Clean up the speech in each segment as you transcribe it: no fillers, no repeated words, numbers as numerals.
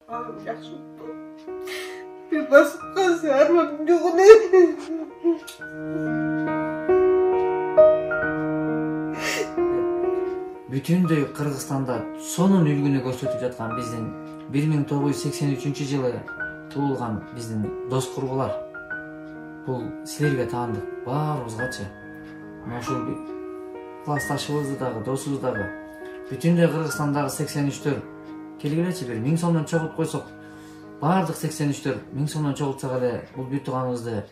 Anam yaxşı oldu. Bir basıp kalsa armanın yoğunu. Бүтүндөй Кыргызстанда сонун үлгүнү көрсөтүп жаткан биздин 1983-жылы туулган биздин дос курбулар. Бул силерге таандык баарыбызгачы. Ошол классташыбызды дагы, досубуз дагы. Бүтүндөй Кыргызстандагы 83төр келгилечи бир 1000 сомдон чогултуп койсок, баардык 83төр 1000 сомдон чогултсак эле бул бүт тууганыбызды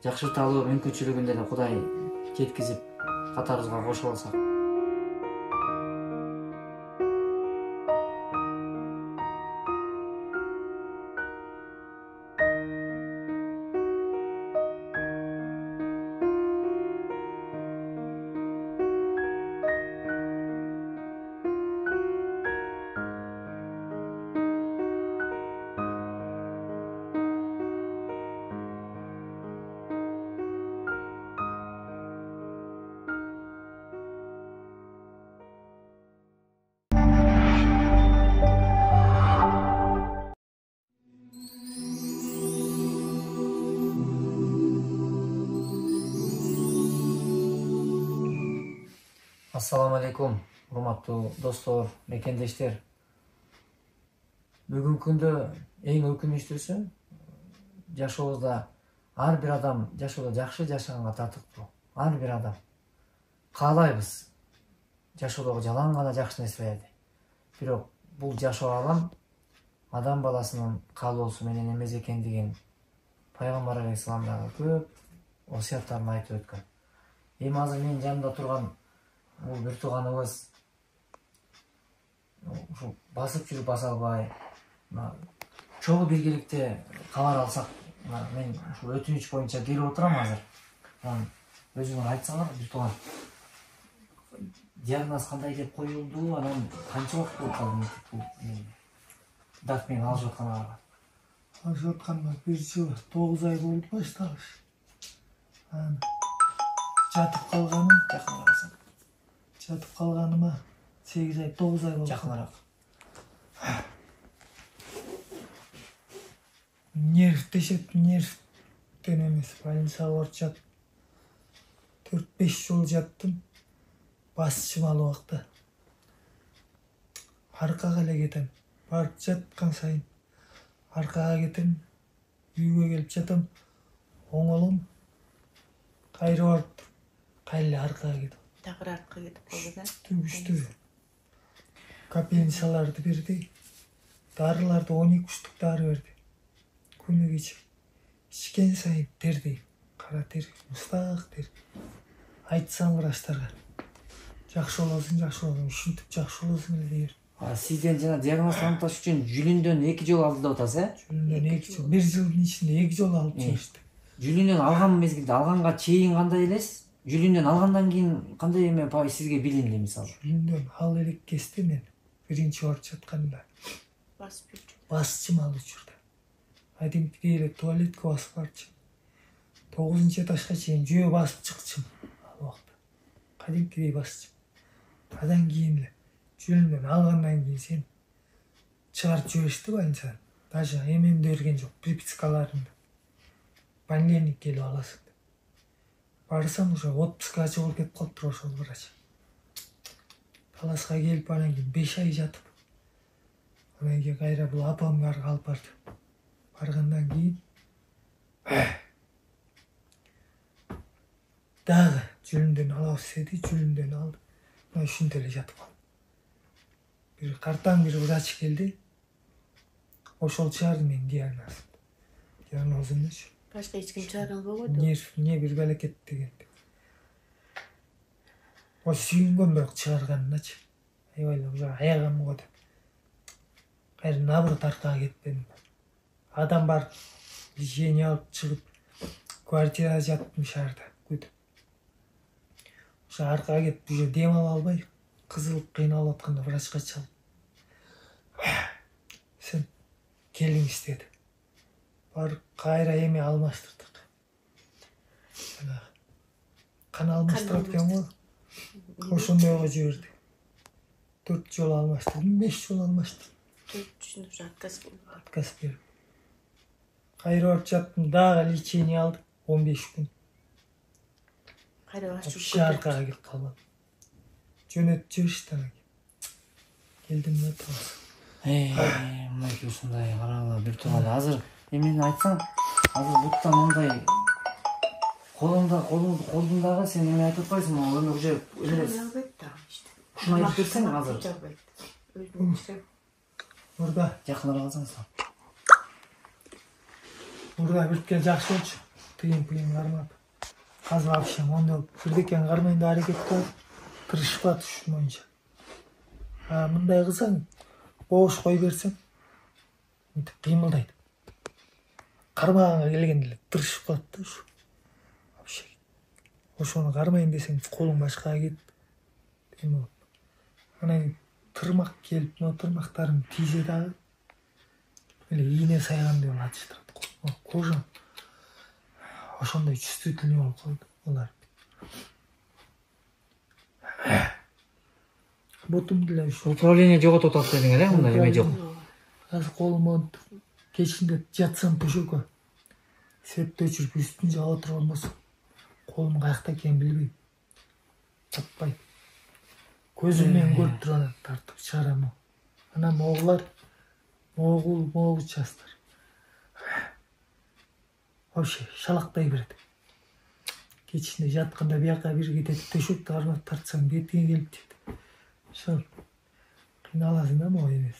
жакшырталуу мүмкүнчүлүгүн деле Кудай жеткизип катарыбызга кошуп алсак. Assalamu alaikum, урматтуу достор, мекендештер. Бүгүнкү күндө эң өкүнүчтүүсү жашообузда ар бир адам жашоодо жакшы жашаганга татыктуу. Ар бир адам каалайбыз жашоодогу жалаң гана жакшы нерселерди. Бирок бул жашоо алам адам баласынын каалоосу менен эмес экендигин пайгамбар алейхисалам дагы көп осуяттарын айтып өткөн. Эми азыр менин жанымда турган бул бир тууганыбыз ушу басып жүрүп баса албай, чогуу биргеликте кабар алсак, мен ушул өтүнүч боюнча келип отурам азыр. Өзүңөр айтсаңар, бир тууган. Диагноз кандай деп коюлду, анан канча убакыт болуп калды бул дат менен алышып атканга? Алышып атканга 1 жыл 9 ай болду башталыш. Жатып калганыма 8 ай 9 ай болду. Жакыныраак. Нерв дешет, нервден эмес, больницага барып жаттым. 4-5 жыл жаттым. Бас чымал убакта. Аркага эле кетем. Барып жаткан сайын аркага кетем. Үйгө келип жатам. Оңолом. Кайра барып кайра аркага кетем. Дагы артка кетип калды да. Түгүштү. Капельницаларды берди. Дарыларды 12 уштук дары берди. Күнү кече. Ичкен сайын тердей. Кара тер, устак тер. Айтсаң врачтарга. Жакшы болосуң, ушинтип жакшы болосуң эле дейер. Сизден жана диагноз аныкташ үчүн жүлүндөн 2 жолу алды деп атасыз, Жүлүндөн 2 жол, 1 жылдын ичинде 2 жолу алып чыгышты. Жүлүндөн алган мезгилде, алганга чейин кандай элесиз? Жүлүндөн алгандан кийин кандай эме сизге билинди мисалы? Жүлүндөн ал элек кезде мен биринчи барып жатканда бас чымал учурда. Адимкидей эле туалетке басып барчы. 9 этажга чейин жөө басып чыкчым ал убакта. Кадимкидей басчым. Адан кийин эле жүлүндөн алгандан кийин сен чыгарып жиберишти больницадан. Даже эмемди берген жок, припискаларымды. Больничный келип аласың. Барсам уже отпускка чыгып кетип калыптыр ошол врач. Таласка келип анан кийин 5 ай жатып. Анан кийин кайра бул апамга алып барды. Баргандан кийин дагы жүлүндөн алабыз деди, жүлүндөн алды. Мына ушинтип эле жатып калдым. Бир картаң бир врач келди. Ошол чыгарды менин диагнозумду. Башка эч ким чыгара албагойду. Не бир балекет дегенди. Сүйүнгөн бирок чыгарганначы. Аябай уже аягым го деп. Кайра наоборот аркага кетпедим. Адам бар лечение алып чыгып квартирада жаттым шаарда күтүп. Ошо аркага кетип уже дем ала албай, кызылып кыйналып атканда врачка чалып. Сен келиңиз деди. Барып кайра эме алмаштырдык. Кан алмаштырат экен го. Ошондойго жиберди. 4 жол алмаштырдым, 5 жол алмаштырдым. Отказ беріп. Кайра барып жаттым, дагы лечение алдым 15 күн. Шаркага келип калдым. Жөнөтүп жиберишти аны. Келдим да тамак. Мынакей ушундай карагыла бир тууган азыр эмени айтсаң, азыр бутта мындай колуңдагы сен эме айтып атпайсыңбы, өмүр же ушуну айтып берсең азыр. Мурда Жакыныраак алсаң. Мурда бирткен жакшы болчу. Тыйын кармап. Азыр вообще мондо бирдекен кармайын да аракет кылып, тырышпат ушу боюнча. Мындай кылсаң, бош кой берсең, мынтип кыймылдайт. Кармаганга келгенде эле тырышып калат да ушу. Вообще. Ошону кармайын десең, колуң башкага кетип, эме болот. Анан тырмак келип, но тырмактарым тийсе дагы эле ийне сайгандай болуп атыштырат. Кожа ошондой чувствительный болуп калды алар. Ботум деле ушу управление жоготуп атат дедиң эле, мындай эме жок. Азыр колума кечинде жатсам төшөккө светти өчүрүп үстүн жаап отурган болсо, колум каякта экенин билбейм. Чаппайт. Көзүм менен көрүп туруп анан тартып чыгарам. Анан моглар частар. Вообще шалактай берет. Кечинде жатканда бияка бир кетет, төшөктү кармап тартсаң бетиңе келип тиет. Ошо кыйналасың да могу эмес.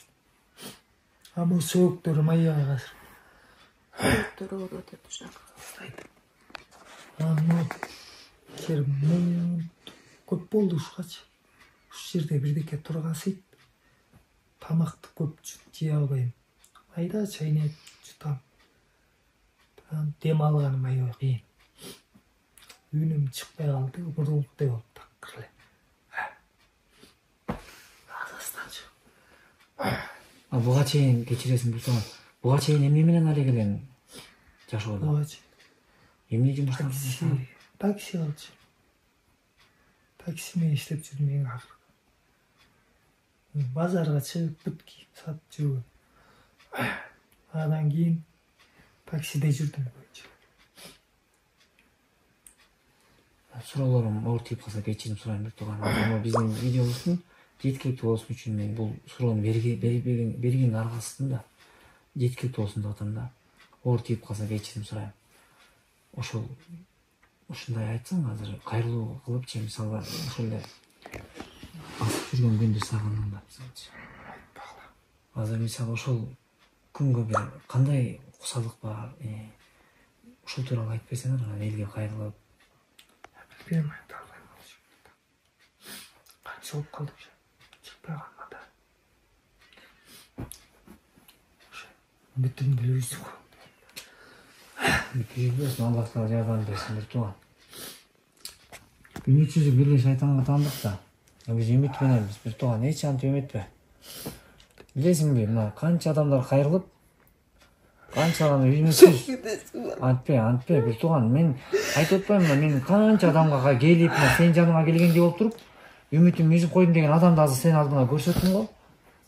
Бул сөөктөрүм аябай азыр. Сөөктөр ооруп атат ошо. Жер көп болду ушкачы. Ушу жерде бирдеке турган сейт. Тамакты көп жей албайм. Айда чайнап жутам. Дем алганым аябай кыйын. Үнүм чыкпай калды, бурункудай болуп такыр эле. Буга чейин кечиресиң биртон. Буга чейин эмне менен алек элең жашоодо? Буга чейин эмне жумуштан? Такси алчу. Такси менен иштеп жүрдүм эң акыркы. Базарга чыгып бүт кийип сатып жүргөм. Андан кийин таксиде жүрдүм. Суроолорум оор тийип калса кечирим сурайм биртоган. Бул биздин видеобуздун жеткиликтүү болушун үчүн мен бул суроону берген аркасында жеткиликтүү болсун деп атам да. Оор тийип калса кечирим сурайм. Ошол ушундай айтсаң азыр кайрылуу кылыпчы, мисалы ошол эле басып жүргөн күндү сагындым да мисалчы. Азыр мисалы ошол күнгө бир кандай кусалык бар, ушул тууралуу айтып берсеңер, анан элге кайрылып. Билбейм, айта албайм. Канча болуп калдык. Чыкпай калмады. Бүтүн деле үзүп калды. Бүтүн Аллах Таала жардам берсин биртоган. Үмүтсүзүк бирге шайтанга таандык да. Биз үмүт мененбиз биртоган, эч антип үмүтпө. Билесиңби, мына канча адамдар кайрылып, канча адам үмүтсүз. Антпе биртоган, мен айтып атпаймынбы, мен канча адамга келип, сен жаныңа келгендей болуп туруп, үмүтүм үзүп койдум деген адамды азыр сен алдыңа көрсөттүм го.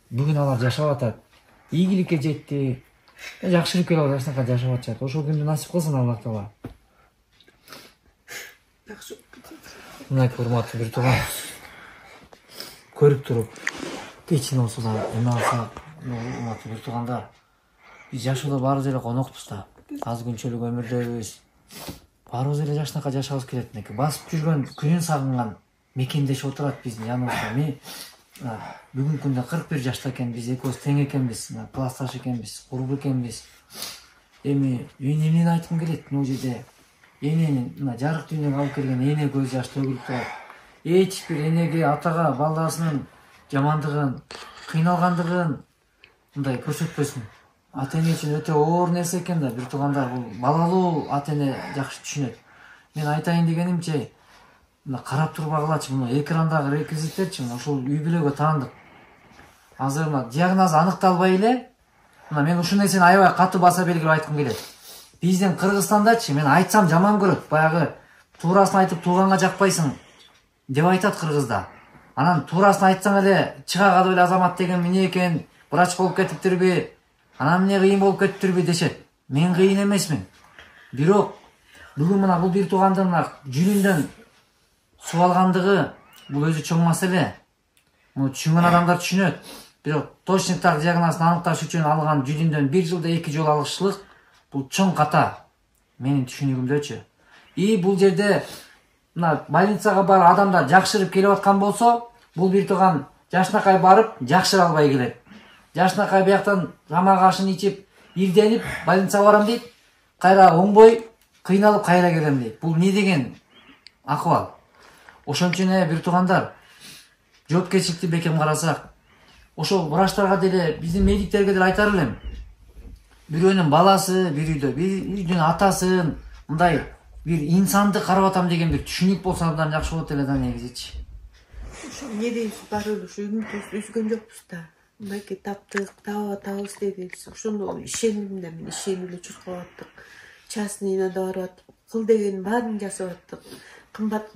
Бүгүн алар жашап атат. Ийгиликке жетти. Жакшылык келип жашнакка жашап атышат. Ошол күндү насип кылсын Аллах Таала. Мына урматтуу биртоган. Көрүп туруп, кечине болсо да эме алса, урматтуу биртоганда, биз жашоодо баарыбыз эле конокпуз да. Аз күнчөлүк өмүрдөбүз. Баарыбыз эле жашнакка жашабыз келет экен. Басып жүргөн, күнүн сагынган мекендешип отурат биздин жаныбызда. Мен бүгүнкү күндө 41 жашта экен, биз экөөбүз тең экенбиз, классташ экенбиз, курбу экенбиз. Эми эмнени айткым келет могу жерде? Эненин мына жарык дүйнөгө алып келген эне көз жаш төгүлүп турат. Эч бир энеге, атага баласынын жамандыгын, кыйналгандыгын мындай көрсөтпөсүн. Ата эне үчүн өтө оор нерсе экен да, биртугандар бул балалуу ата эне жакшы түшүнөт. Мен айтайын дегенимче, мына карап турбагылачы, мына экрандагы реквизиттерчи, мына ушул үй бүлөгө таандык. Азыр мына диагноз аныкталбай эле, мына мен ушул нерсени аябай катуу баса белгилеп айткым келет. Биздин Кыргызстандачы, мен айтсам жаман көрөт, баягы туурасын айтып тууганга жакпайсың деп айтат кыргызда. Анан туурасын айтсаң эле чыга калып эле азамат деген эмне экен, врач болуп кетиптирби, анан эмне кыйын болуп кетиптирби дешет. Мен кыйын эмесмин. Бирок бүгүн мына бул бир туугандын жүрүндөн суу алгандыгы бул өзү чоң маселе. Муну түшүнгөн адамдар түшүнөт. Бирок точно так диагнозун аныкташ үчүн алган жүрүндөн 1 жылда 2 жолу алышлык бул чоң ката. Менин түшүнүгүмдөчү. И бул жерде мына больницага барып адамдар жакшырып келип аткан болсо, бул бир тууган жашынакай барып жакшыра албай келет. Жашынакай бияктан тамак ашын ичип, ирденип больницага барам дейт. Кайра оңбой кыйналып кайра келем дейт. Бул не деген акыбал? Ошон үчүн бир туугандар жоопкерчиликти бекем карасак, ошол врачтарга деле, биздин медиктерге деле айтар элем. Бирөөнүн баласы, бир үйдүн атасын мындай бир инсанды карап атам деген бир түшүнүк болсо абдан жакшы болот эле да негизичи. Ошо эмне дейсиз, баары эле ушу үмүтүбүздү үзгөн жокпуз да. Мынакей таптык, таап атабыз дедиңиз. Ошондо ишендим да, мен ишенип эле чуркап аттык. Частныйына да барып аттык. Кыл дегенин баарын жасап аттык. Кымбат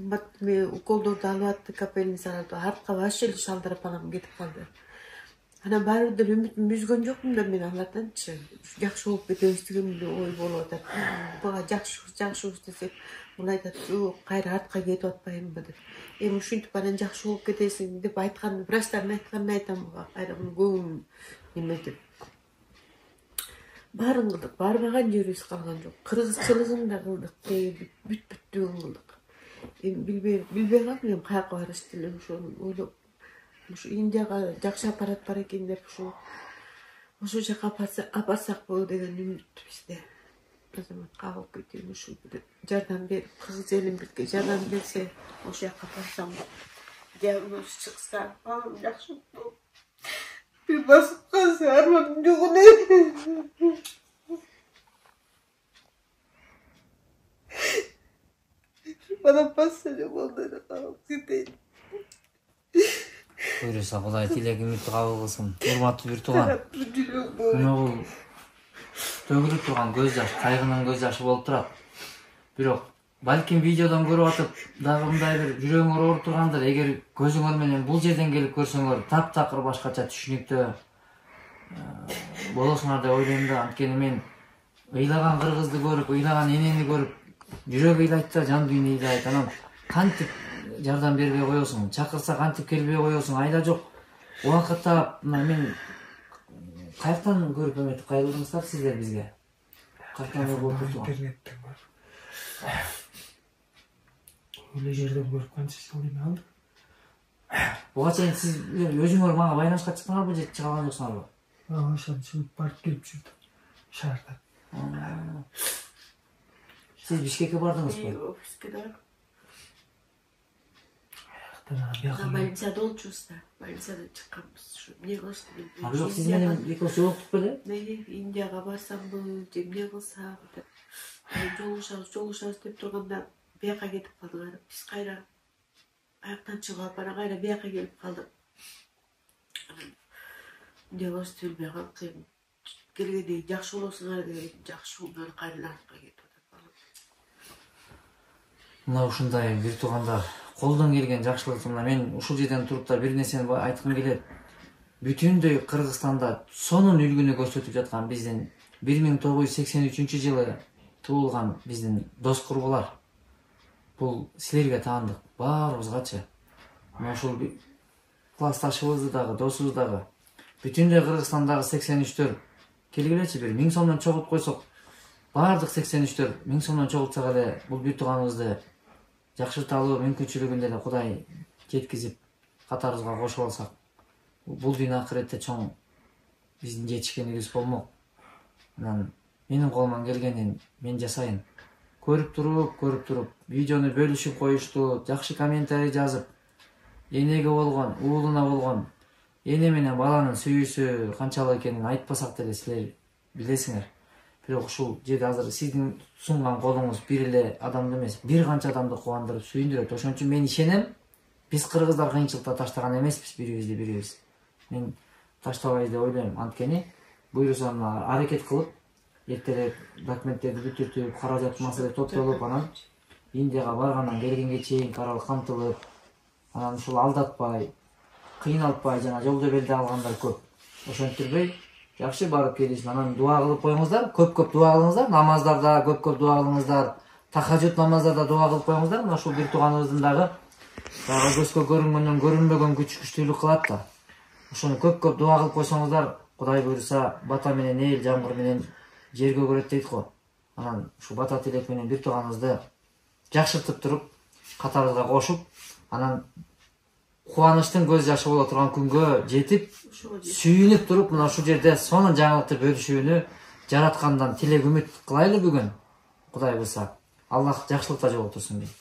уколдорду алып аттык, капельницаларды. Артка вообще эле шалдырап анам кетип калды. Анан баары деле үмүтүмдү үзгөн жокмун да мен алардынчы. Жакшы болуп кетебиз деген ой болуп атат. Бага жакшыбыз десек, бул айтат, жок, кайра артка кетип атпаймынбы деп. Эми ушинтип анан жакшы болуп кетесиң деп айткан, врачтардын айтканын айтам буга. Кайра муну көбүн неметип. Баарын кылдык, барбаган жерибиз калган жок. Кыргызчылыгын да кылдык, бүт-бүтүгүн кылдык. Эми билбей калдым эми каяка барышты эле, ошону ойлоп. Ушу Индияга жакшы аппарат бар экен деп ошо жака апарсак болот деген үмүт бизде. Азамат кабылып кетейин, ушу жардам берип, кыргыз элимизге жардам берсе, ошол жака апарсам, диагноз чыкса, жакшы болот. Bir basıp kalsa armağım yok ne? Bana bassana onları kalıp gideyim. Buyursa Кудай тилегиңизди кабыл кылсын. Урматтуу бир тууган. Мына бул төгүлүп турган көз жаш, кайгынын көз жашы болуп турат. Бирок балким видеодон көрүп атып, дагы мындай бир жүрөгүңөр ооруп тургандыр. Эгер көзүңөр менен бул жерден келип көрсөңөр, таптакыр башкача түшүнүктүү болосуңар деп ойлойм да. Анткени мен ыйлаган кыргызды көрүп, ыйлаган энени көрүп, жүрөк ыйлайт да, жан дүйнө ыйлайт. Анан кантип жардам бербей коесуң, чакырса кантип келбей коесуң, айда жок. Убакытта мен каяктан көрүп эметип кайрылдыңыздар сиздер бизге? Каяктан көрүп интернеттен көрүп. Өлө жерден көрүп канча жыл эме алдык. Буга чейин сиз өзүңөр мага байланышка чыктыңарбы же чыга алган жоксуңарбы? Ошон чыгып барып келип жүрдүм шаарда. Сиз Бишкекке бардыңызбы? Бишкекке Больницада болчубуз да, больницадан чыкканбыз. Ушу эмне кылышты билбейм. Бирок сиз менен экөөбүз жолуктук беле? Индияга барсамбы, же эмне кылсак деп. Жолугушабыз деп турганда бияка кетип калдык. Биз кайра аяктан чыгып, анан кайра бияка келип калдык. Эмне кылышты билбей калдык. Келгенде жакшы болосуңар деген, жакшы болду, кайра артка кетип атат. Мына ушундай бир туугандар колдон келген жакшылык. Мына мен ушул жерден туруп да бир нерсени айткым келет. Бүтүндөй Кыргызстанда сонун үлгүнү көрсөтүп жаткан биздин 1983-жылы туулган биздин дос курбулар. Бул силерге таандык, баарыбызгачы. Мына ушул классташыбызды дагы, досубуз дагы. Бүтүндөй Кыргызстандагы 83төр келгилечи, бир 1000 сомдон чогулуп койсок, баардык 83төр 1000 сомдон чогултсак эле бул бир тууганыбызды жакшырталуу мүмкүнчүлүгүн деле Кудай жеткизип катарыбызга кошуп алсак, бул дүйнө акыретте чоң биздин жетишкенибиз болмок. Анан менин колуман келгенин мен жасайын. Көрүп туруп, видеону бөлүшүп коюшту, жакшы комментарий жазып, энеге болгон, уулуна болгон, эне менен баланын сүйүүсү канчалык экенин айтпасак деле силер билесиңер. Бирок ушул жерде азыр сиздин сунган колуңуз бир эле адамды эмес, бир канча адамды кубандырып, сүйүндүрөт. Ошон үчүн мен ишенем, биз кыргыздар кыйынчылыкта таштаган эмеспиз бирибизди. Мен таштабайбыз деп ойлойм. Анткени буюрса аракет кылып, эртерээк документтерди бүтүртүп, каражат маселе топтолуп, анан Индияга баргандан келгенге чейин каралып камтылып, анан ушул алдатпай, кыйналтпай, жана жол жебелде алгандар көп. ошентирбей жакшы барып келишин, анан дуа кылып коюңуздар, көп дуа кылыңыздар, намаздарда көп дуа кылыңыздар, тахажжуд намаздарда дуа кылып коюңуздар. Мына ушул бир тууганыбыздын дагы көзгө көрүнгөндөн көрүнбөгөн күчтүүлүк кылат да. Ошону көп дуа кылып койсоңуздар, Кудай буйруса, бата менен эл, жамгыр менен жерге көрөт дейт го. Анан ушу бата тилек менен бир тууганыбызды жакшыртып туруп, катарыбызга кошуп, анан кубанычтын көз жашы боло турган күнгө жетип, сүйүнүп туруп, мына ушул жерде сонун жаңылыкты бөлүшүүнү жараткандан тилек үмүт кылайлы бүгүн. Кудай буйруса, Аллах жакшылыкта жолуктурсун дейт.